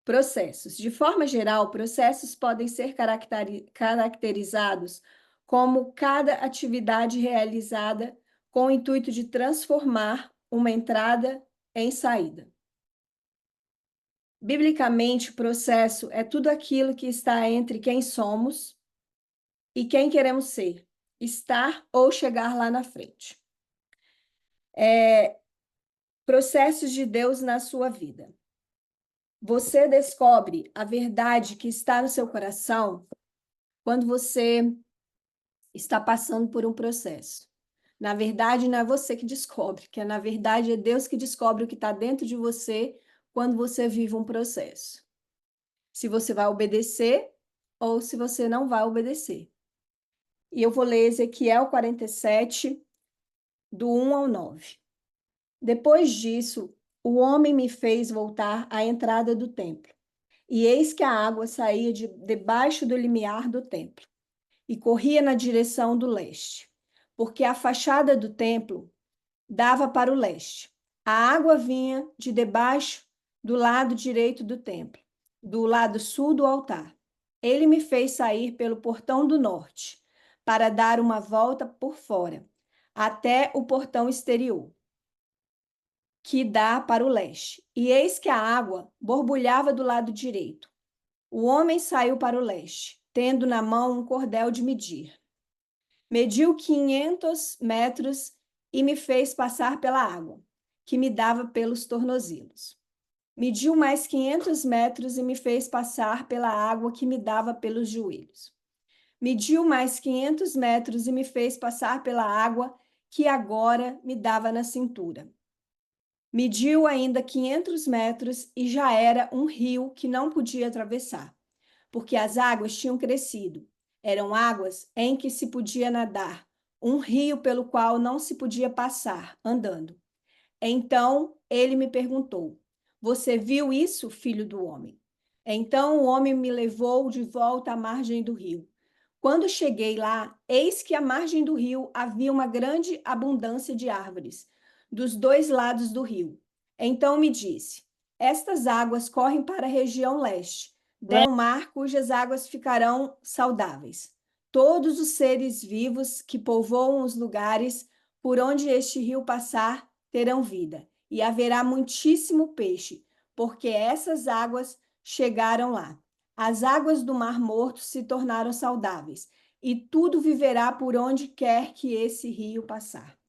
Processos. De forma geral, processos podem ser caracterizados como cada atividade realizada com o intuito de transformar uma entrada em saída. Biblicamente, o processo é tudo aquilo que está entre quem somos e quem queremos ser, estar ou chegar lá na frente. Processos de Deus na sua vida. Você descobre a verdade que está no seu coração quando você está passando por um processo. Na verdade, não é você que descobre, que na verdade é Deus que descobre o que está dentro de você quando você vive um processo. Se você vai obedecer ou se você não vai obedecer. E eu vou ler Ezequiel 47, do 1 ao 9. Depois disso, o homem me fez voltar à entrada do templo. E eis que a água saía debaixo do limiar do templo e corria na direção do leste, porque a fachada do templo dava para o leste. A água vinha de debaixo do lado direito do templo, do lado sul do altar. Ele me fez sair pelo portão do norte, para dar uma volta por fora, até o portão exterior, que dá para o leste. E eis que a água borbulhava do lado direito. O homem saiu para o leste, tendo na mão um cordel de medir. Mediu 500 metros e me fez passar pela água, que me dava pelos tornozelos. Mediu mais 500 metros e me fez passar pela água que me dava pelos joelhos. Mediu mais 500 metros e me fez passar pela água que agora me dava na cintura. Mediu ainda 500 metros e já era um rio que não podia atravessar, porque as águas tinham crescido. Eram águas em que se podia nadar, um rio pelo qual não se podia passar, andando. Então ele me perguntou: Você viu isso, filho do homem? Então o homem me levou de volta à margem do rio. Quando cheguei lá, eis que à margem do rio havia uma grande abundância de árvores, dos dois lados do rio. Então me disse: Estas águas correm para a região leste, do mar cujas águas ficarão saudáveis. Todos os seres vivos que povoam os lugares por onde este rio passar terão vida, e haverá muitíssimo peixe, porque essas águas chegaram lá. As águas do Mar Morto se tornaram saudáveis, e tudo viverá por onde quer que esse rio passar.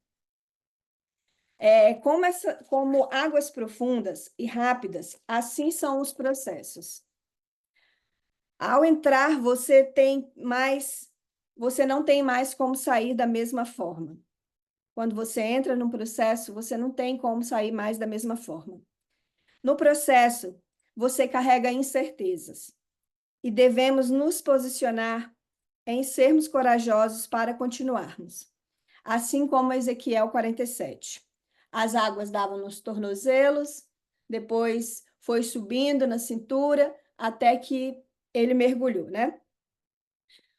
Como águas profundas e rápidas, assim são os processos. Ao entrar, você não tem mais como sair da mesma forma. Quando você entra num processo, você não tem como sair mais da mesma forma. No processo, você carrega incertezas e devemos nos posicionar em sermos corajosos para continuarmos. Assim como Ezequiel 47. As águas davam nos tornozelos, depois foi subindo na cintura, até que ele mergulhou, né?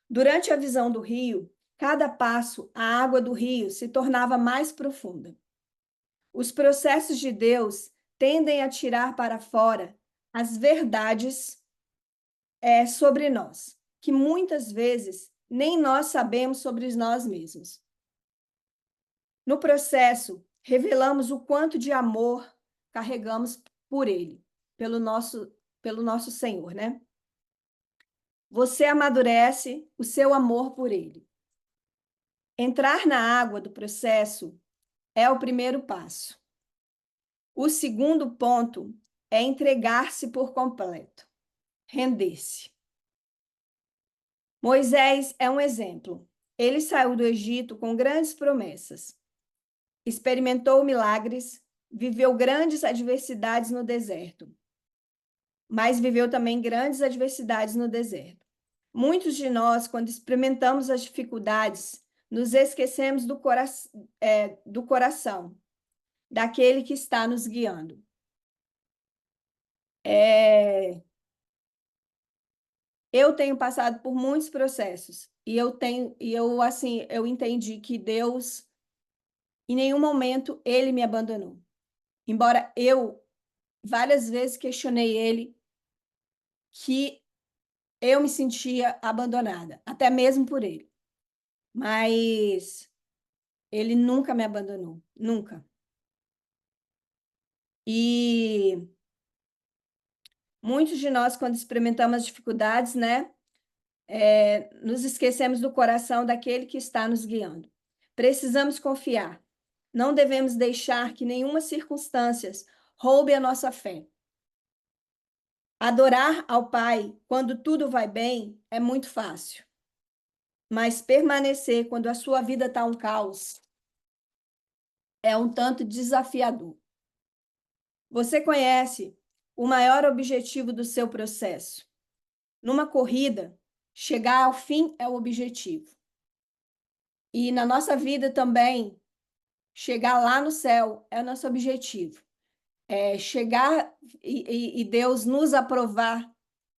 Durante a visão do rio, cada passo, a água do rio se tornava mais profunda. Os processos de Deus tendem a tirar para fora as verdades sobre nós, que muitas vezes nem nós sabemos sobre nós mesmos. No processo, revelamos o quanto de amor carregamos por Ele, pelo nosso Senhor, né? Você amadurece o seu amor por Ele. Entrar na água do processo é o primeiro passo. O segundo ponto é entregar-se por completo, render-se. Moisés é um exemplo. Ele saiu do Egito com grandes promessas, experimentou milagres, viveu grandes adversidades no deserto, mas viveu também grandes adversidades no deserto. Muitos de nós, quando experimentamos as dificuldades, nos esquecemos do coração, daquele que está nos guiando. Eu tenho passado por muitos processos e eu entendi que Deus, em nenhum momento, ele me abandonou. Embora eu várias vezes questionei ele, que eu me sentia abandonada, até mesmo por ele. Mas ele nunca me abandonou, nunca. E muitos de nós, quando experimentamos as dificuldades, né, nos esquecemos do coração daquele que está nos guiando. Precisamos confiar. Não devemos deixar que nenhuma circunstância roube a nossa fé. Adorar ao Pai quando tudo vai bem é muito fácil, mas permanecer quando a sua vida está um caos é um tanto desafiador. Você conhece o maior objetivo do seu processo. Numa corrida, chegar ao fim é o objetivo. E na nossa vida também, chegar lá no céu é o nosso objetivo. É chegar e Deus nos aprovar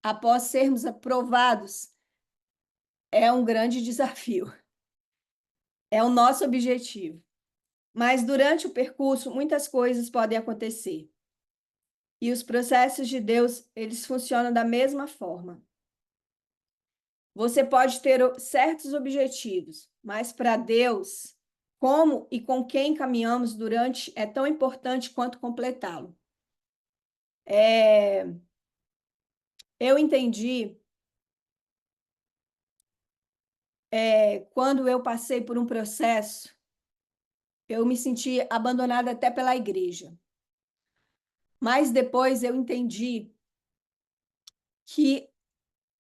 após sermos aprovados é um grande desafio. É o nosso objetivo. Mas durante o percurso, muitas coisas podem acontecer. E os processos de Deus, eles funcionam da mesma forma. Você pode ter certos objetivos, mas para Deus, como e com quem caminhamos durante é tão importante quanto completá-lo. Eu entendi quando eu passei por um processo, eu me senti abandonada até pela igreja. Mas depois eu entendi que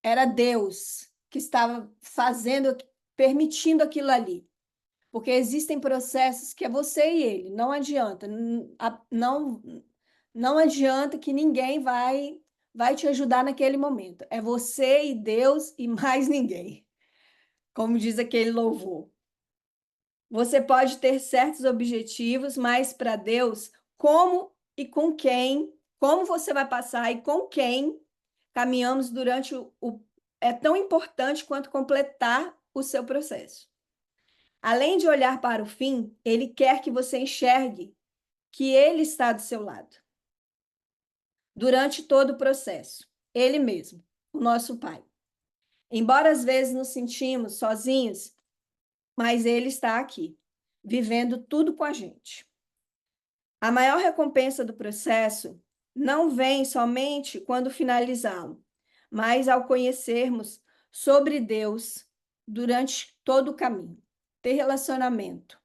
era Deus que estava fazendo, permitindo aquilo ali. Porque existem processos que é você e ele, não adianta, não adianta que ninguém vai te ajudar naquele momento. É você e Deus e mais ninguém, como diz aquele louvor. Você pode ter certos objetivos, mas para Deus, como e com quem, como você vai passar e com quem caminhamos durante é tão importante quanto completar o seu processo. Além de olhar para o fim, ele quer que você enxergue que ele está do seu lado durante todo o processo. Ele mesmo, o nosso Pai. Embora às vezes nos sentimos sozinhos, mas ele está aqui, vivendo tudo com a gente. A maior recompensa do processo não vem somente quando finalizá-lo, mas ao conhecermos sobre Deus durante todo o caminho. Ter relacionamento,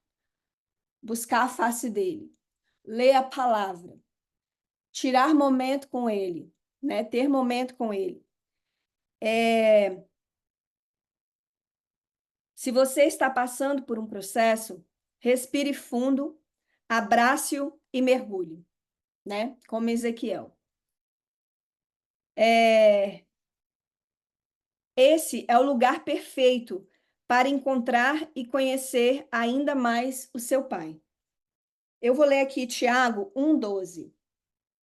buscar a face dele, ler a palavra, tirar momento com ele, né? Ter momento com ele. Se você está passando por um processo, respire fundo, abrace-o e mergulhe, né? Como Ezequiel. Esse é o lugar perfeito para encontrar e conhecer ainda mais o seu Pai. Eu vou ler aqui Tiago 1,12.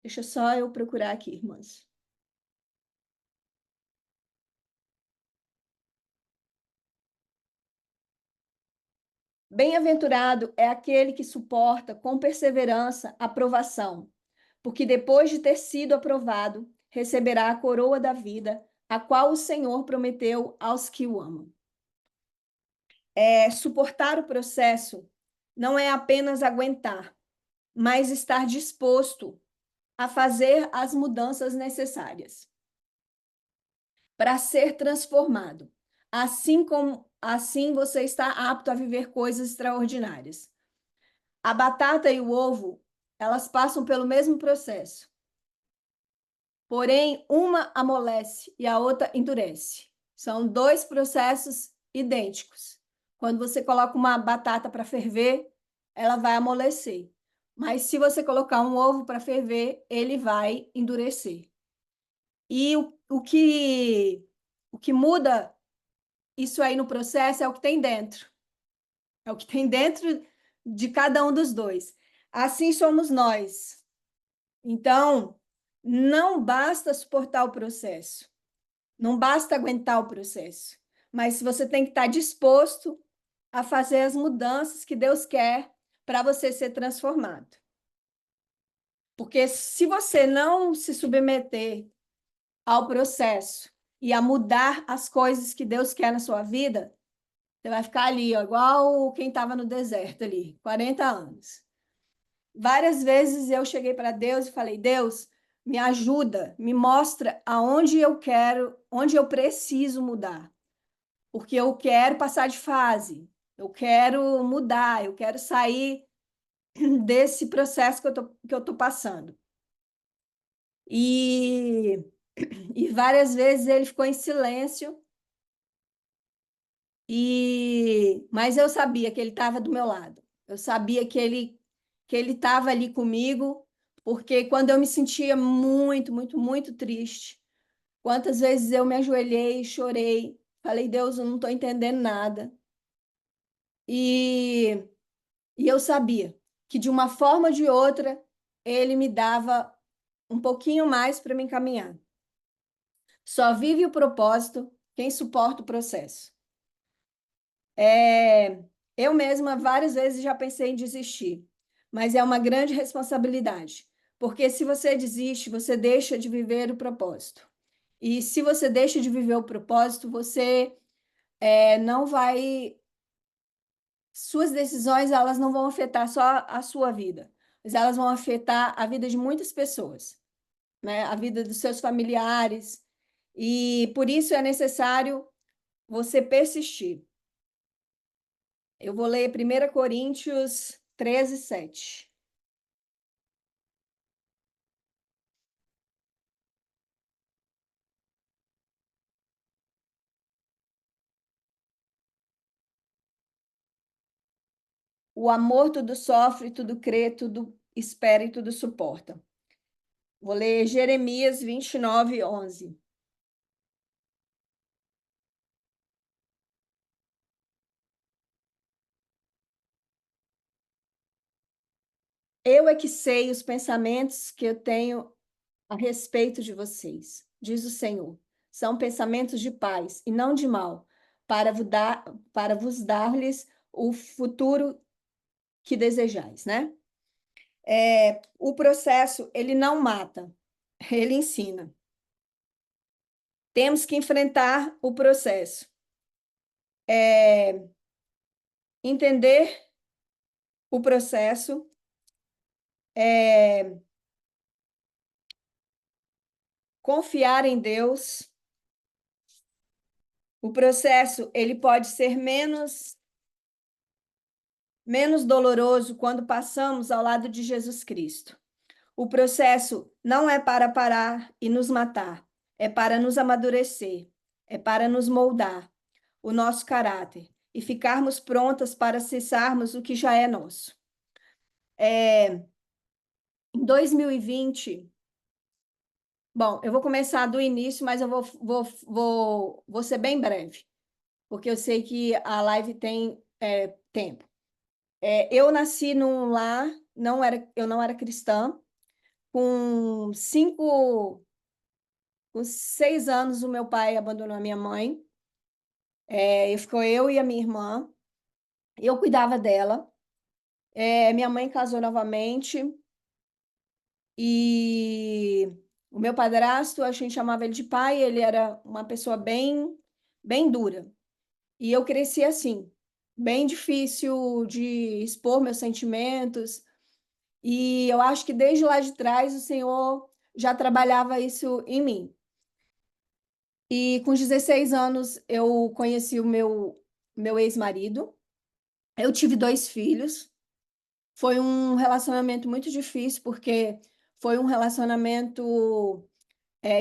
Deixa só eu procurar aqui, irmãs. Bem-aventurado é aquele que suporta com perseverança a provação, porque depois de ter sido aprovado, receberá a coroa da vida, a qual o Senhor prometeu aos que o amam. Suportar o processo não é apenas aguentar, mas estar disposto a fazer as mudanças necessárias para ser transformado. Assim você está apto a viver coisas extraordinárias. A batata e o ovo, elas passam pelo mesmo processo. Porém, uma amolece e a outra endurece. São dois processos idênticos. Quando você coloca uma batata para ferver, ela vai amolecer. Mas se você colocar um ovo para ferver, ele vai endurecer. E o que muda isso aí no processo é o que tem dentro. É o que tem dentro de cada um dos dois. Assim somos nós. Então, não basta suportar o processo, não basta aguentar o processo, mas você tem que estar disposto a fazer as mudanças que Deus quer para você ser transformado. Porque se você não se submeter ao processo e a mudar as coisas que Deus quer na sua vida, você vai ficar ali, ó, igual quem estava no deserto ali, 40 anos. Várias vezes eu cheguei para Deus e falei: Deus, me ajuda, me mostra aonde eu quero, onde eu preciso mudar, porque eu quero passar de fase, eu quero mudar, eu quero sair desse processo que eu tô passando. E, e várias vezes ele ficou em silêncio, mas eu sabia que ele estava do meu lado. Eu sabia que ele estava ali comigo, porque quando eu me sentia muito, muito, muito triste, quantas vezes eu me ajoelhei, chorei, falei: Deus, eu não estou entendendo nada. E, e eu sabia que de uma forma ou de outra ele me dava um pouquinho mais para me encaminhar. Só vive o propósito quem suporta o processo. Eu mesma várias vezes já pensei em desistir, mas é uma grande responsabilidade, porque se você desiste, você deixa de viver o propósito. E se você deixa de viver o propósito, você não vai. Suas decisões, elas não vão afetar só a sua vida, mas elas vão afetar a vida de muitas pessoas, né? A vida dos seus familiares. E por isso é necessário você persistir. Eu vou ler 1 Coríntios 13:7. O amor tudo sofre, tudo crê, tudo espera e tudo suporta. Vou ler Jeremias 29:11. Eu é que sei os pensamentos que eu tenho a respeito de vocês, diz o Senhor. São pensamentos de paz e não de mal, para vos dar-lhes o futuro que desejais, né? O processo, ele não mata, ele ensina. Temos que enfrentar o processo. Entender o processo, é, confiar em Deus. O processo, ele pode ser menos doloroso quando passamos ao lado de Jesus Cristo. O processo não é para parar e nos matar, é para nos amadurecer, é para nos moldar o nosso caráter e ficarmos prontas para acessarmos o que já é nosso. Em 2020, bom, eu vou começar do início, mas eu vou ser bem breve, porque eu sei que a live tem tempo. Eu nasci num lar, eu não era cristã. Com 6 anos, o meu pai abandonou a minha mãe. Ficou eu e a minha irmã. Eu cuidava dela. Minha mãe casou novamente. E o meu padrasto, a gente chamava ele de pai, ele era uma pessoa bem, bem dura. E eu cresci assim, bem difícil de expor meus sentimentos. E eu acho que desde lá de trás o Senhor já trabalhava isso em mim. E com 16 anos eu conheci o meu ex-marido. Eu tive 2 filhos. Foi um relacionamento muito difícil, porque foi um relacionamento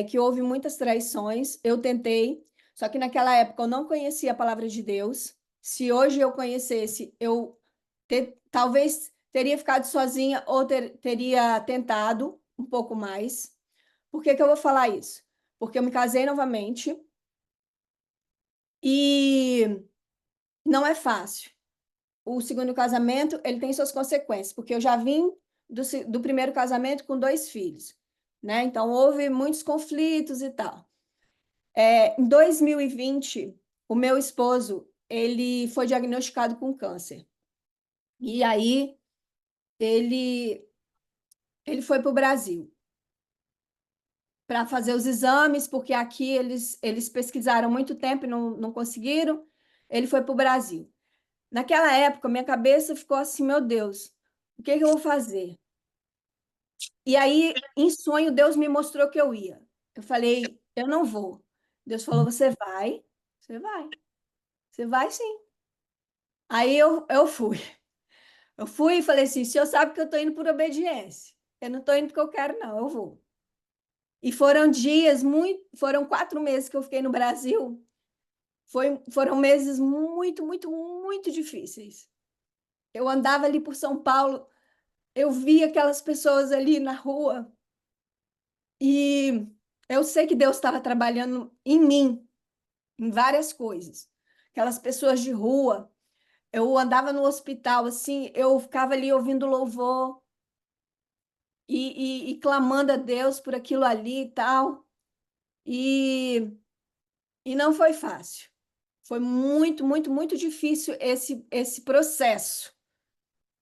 que houve muitas traições. Eu tentei, só que naquela época eu não conhecia a palavra de Deus. Se hoje eu conhecesse, talvez teria ficado sozinha ou teria tentado um pouco mais. Por que que eu vou falar isso? Porque eu me casei novamente e não é fácil. O segundo casamento, ele tem suas consequências, porque eu já vim do primeiro casamento com 2 filhos, né? Então, houve muitos conflitos e tal. Em 2020, o meu esposo, ele foi diagnosticado com câncer. E aí, ele, ele foi para o Brasil para fazer os exames, porque aqui eles pesquisaram muito tempo e não conseguiram. Ele foi para o Brasil. Naquela época, minha cabeça ficou assim, meu Deus, o que que eu vou fazer? E aí, em sonho, Deus me mostrou que eu ia. Eu falei, eu não vou. Deus falou, você vai sim. Aí eu fui. Eu fui e falei assim, o senhor sabe que eu estou indo por obediência. Eu não estou indo porque eu quero, não, eu vou. E foram dias muito, foram 4 meses que eu fiquei no Brasil. Foram meses muito, muito, muito difíceis. Eu andava ali por São Paulo, eu via aquelas pessoas ali na rua e eu sei que Deus estava trabalhando em mim, em várias coisas. Aquelas pessoas de rua, eu andava no hospital assim, eu ficava ali ouvindo louvor e clamando a Deus por aquilo ali e tal. E, e não foi fácil. Foi muito, muito, muito difícil esse processo.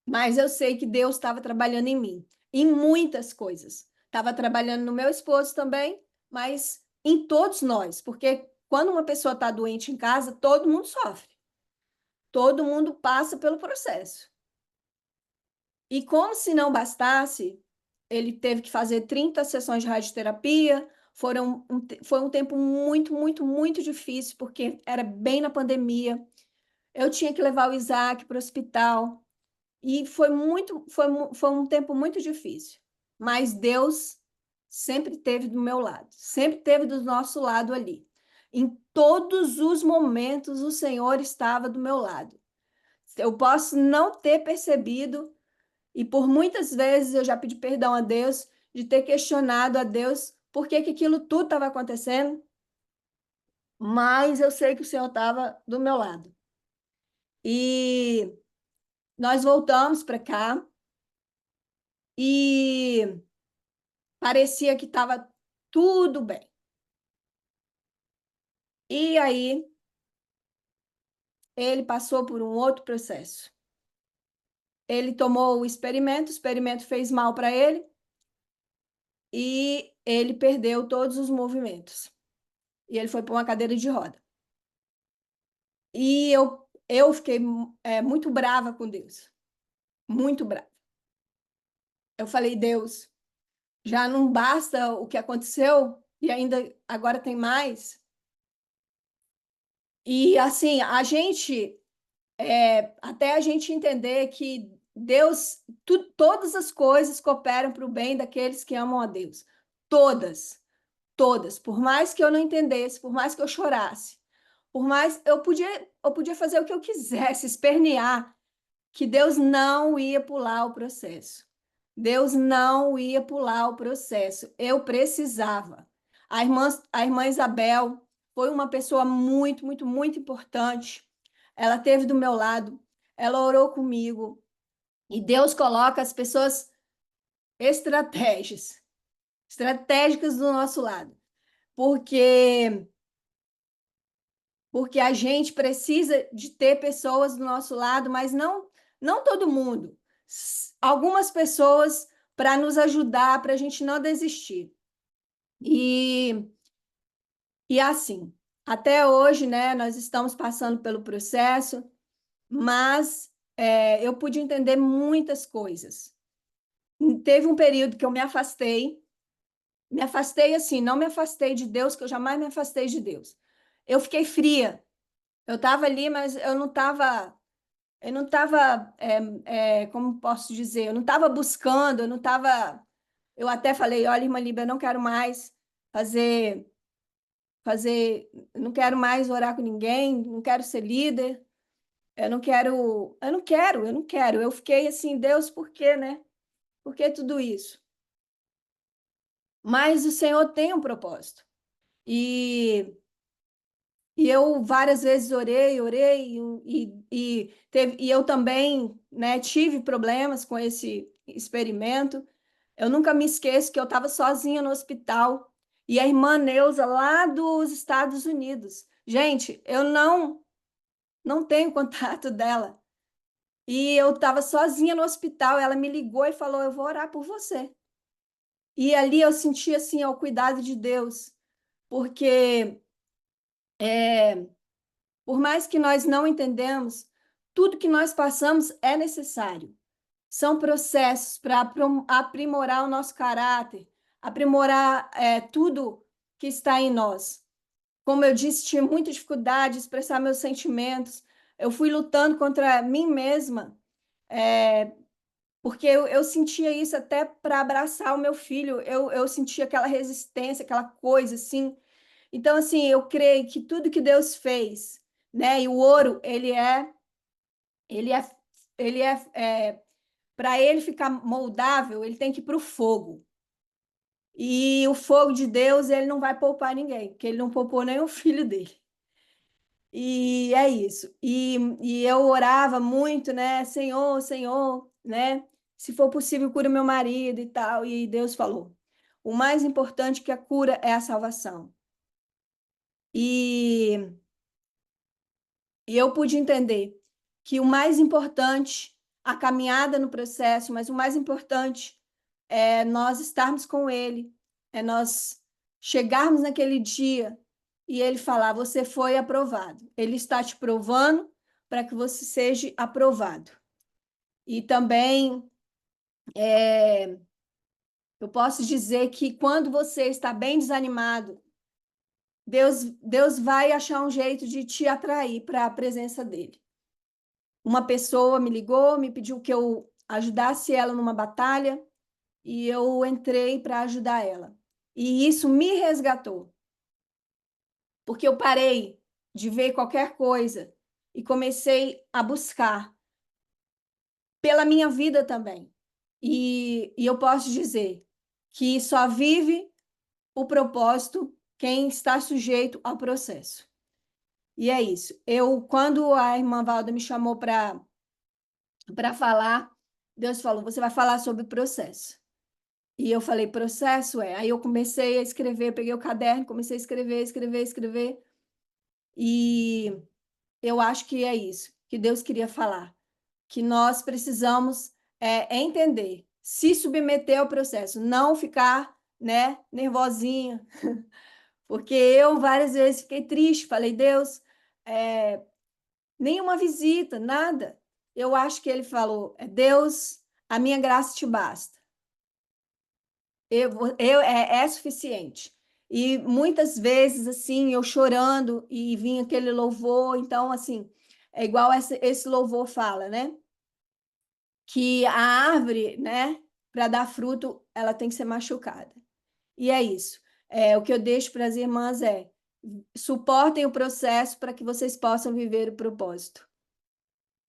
Mas eu sei que Deus estava trabalhando em mim, em muitas coisas. Estava trabalhando no meu esposo também, mas em todos nós, porque quando uma pessoa está doente em casa, todo mundo sofre, todo mundo passa pelo processo. E como se não bastasse, ele teve que fazer 30 sessões de radioterapia. Foi um tempo muito, muito, muito difícil, porque era bem na pandemia. Eu tinha que levar o Isaac para o hospital. E foi um tempo muito difícil. Mas Deus sempre esteve do meu lado, sempre esteve do nosso lado ali. Em todos os momentos, o Senhor estava do meu lado. Eu posso não ter percebido, e por muitas vezes eu já pedi perdão a Deus, de ter questionado a Deus por que que aquilo tudo estava acontecendo, mas eu sei que o Senhor estava do meu lado. E nós voltamos para cá e parecia que estava tudo bem. E aí ele passou por um outro processo. Ele tomou o experimento fez mal para ele e ele perdeu todos os movimentos. E ele foi para uma cadeira de roda. E eu fiquei muito brava com Deus, muito brava. Eu falei, Deus, já não basta o que aconteceu e ainda agora tem mais. E assim, até a gente entender que Deus, todas as coisas cooperam para o bem daqueles que amam a Deus. Todas, todas. Por mais que eu não entendesse, por mais que eu chorasse, por mais eu podia fazer o que eu quisesse, espernear, que Deus não ia pular o processo. Deus não ia pular o processo. Eu precisava. A irmã Isabel foi uma pessoa muito, muito, muito importante. Ela esteve do meu lado, ela orou comigo. E Deus coloca as pessoas estratégias, estratégicas do nosso lado. Porque porque a gente precisa de ter pessoas do nosso lado, mas não todo mundo. Algumas pessoas para nos ajudar, para a gente não desistir. E, e assim, até hoje, né, nós estamos passando pelo processo, mas eu pude entender muitas coisas. Teve um período que eu me afastei assim, não me afastei de Deus, que eu jamais me afastei de Deus. Eu fiquei fria. Eu estava ali, mas eu não estava, como posso dizer, eu não estava buscando, eu até falei, olha, irmã Líbia, eu não quero mais fazer, não quero mais orar com ninguém, não quero ser líder, eu não quero. Eu fiquei assim, Deus, por quê, né? Por que tudo isso? Mas o Senhor tem um propósito. E E eu várias vezes orei, e eu também, né, tive problemas com esse experimento. Eu nunca me esqueço que eu estava sozinha no hospital e a irmã Neuza, lá dos Estados Unidos. Gente, eu não tenho contato dela. E eu estava sozinha no hospital. Ela me ligou e falou: Eu vou orar por você. E ali eu senti assim o cuidado de Deus, porque por mais que nós não entendemos, tudo que nós passamos é necessário. São processos para aprimorar o nosso caráter, aprimorar tudo que está em nós. Como eu disse, tinha muita dificuldade de expressar meus sentimentos. Eu fui lutando contra mim mesma, porque eu sentia isso até para abraçar o meu filho. Eu sentia aquela resistência, aquela coisa assim. Então, assim, eu creio que tudo que Deus fez, né? E o ouro, ele é, ele para ele ficar moldável, ele tem que ir para o fogo. E o fogo de Deus, ele não vai poupar ninguém, porque ele não poupou nem o filho dele. E é isso. E eu orava muito, né? Senhor, Senhor, né? Se for possível, cura meu marido e tal. E Deus falou: o mais importante que a cura é a salvação. E, e eu pude entender que o mais importante, a caminhada no processo, mas o mais importante é nós estarmos com Ele, é nós chegarmos naquele dia e Ele falar: você foi aprovado. Ele está te provando para que você seja aprovado. E também eu posso dizer que quando você está bem desanimado, Deus vai achar um jeito de te atrair para a presença dele. Uma pessoa me ligou, me pediu que eu ajudasse ela numa batalha e eu entrei para ajudar ela. E isso me resgatou, porque eu parei de ver qualquer coisa e comecei a buscar pela minha vida também. E eu posso dizer que só vive o propósito quem está sujeito ao processo. E é isso. Quando a irmã Valda me chamou para falar, Deus falou: você vai falar sobre o processo. E eu falei: processo é. Aí eu comecei a escrever, peguei o caderno, comecei a escrever, escrever, escrever. E eu acho que é isso que Deus queria falar, que nós precisamos entender, se submeter ao processo, não ficar, né, nervosinha, porque eu várias vezes fiquei triste, falei: Deus, nenhuma visita, nada. Eu acho que ele falou: Deus, a minha graça te basta. É suficiente. E muitas vezes, assim, eu chorando e vinha aquele louvor. Então, assim, é igual esse louvor fala, né? Que a árvore, né, para dar fruto, ela tem que ser machucada. E é isso. O que eu deixo para as irmãs suportem o processo para que vocês possam viver o propósito.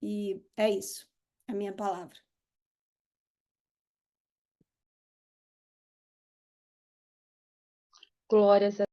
E é isso, a minha palavra. Glórias a